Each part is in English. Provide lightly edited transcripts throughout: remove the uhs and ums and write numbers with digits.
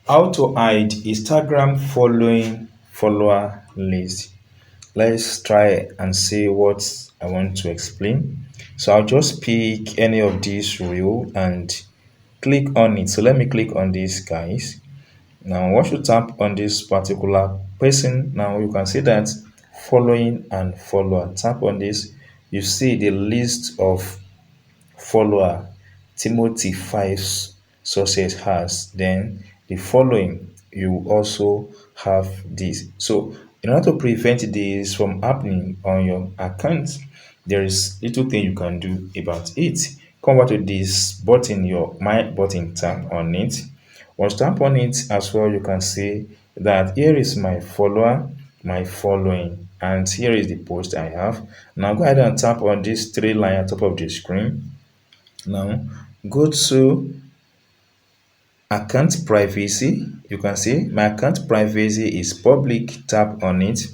How to hide Instagram following follower list. Let's try and see what I want to explain. So I'll just pick any of these rule and click on it. So let me click on this, guys. Now once you tap on this particular person, now you can see that following and follower. Tap on this, you see the list of follower Timothy 5 success has. Then the following, you also have this. So in order to prevent this from happening on your account, there is little thing you can do about it. Come back to this button, your my button, tap on it. Once tap on it as well, you can see that here is my follower, my following, and here is the post I have. Now go ahead and tap on this three line at top of the screen. Now go to account privacy. You can see my account privacy is public. Tap on it.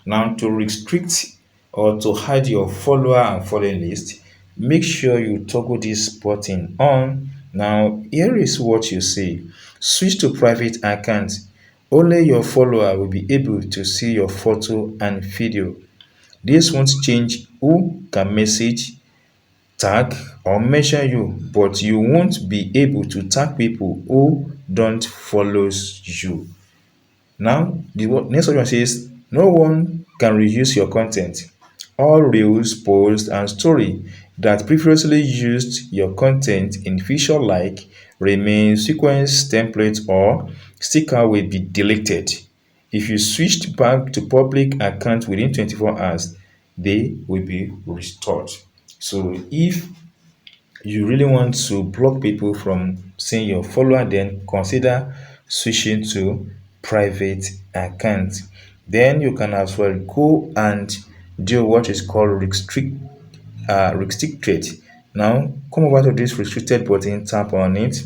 Now to restrict or to hide your follower and following list, make sure you toggle this button on. Now here is what you see. Switch to private account. Only your follower will be able to see your photo and video. This won't change who can message, tag, or mention you, but you won't be able to tag people who don't follow you. Now, the next one says no one can reuse your content. All reels, posts, and story that previously used your content in feature like remain, sequence, template, or sticker will be deleted. If you switched back to public account within 24 hours, they will be restored. So if you really want to block people from seeing your follower, then consider switching to private account. Then you can as well go and do what is called restricted. Now come over to this restricted button, tap on it.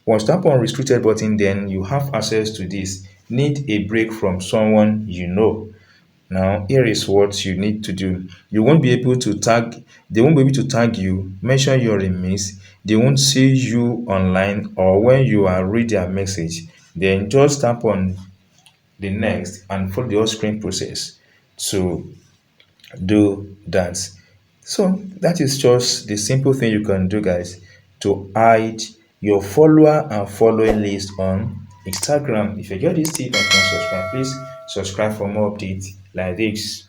Once tap on restricted button, then you have access to this. Need a break from someone you know. Now, here is what you need to do. You won't be able to tag, they won't be able to tag you, mention your remiss, they won't see you online or when you are read their message. Then just tap on the next and follow the whole screen process to do that. So that is just the simple thing you can do, guys, to hide your follower and following list on Instagram. If you get this tip and can subscribe, please subscribe for more updates like this.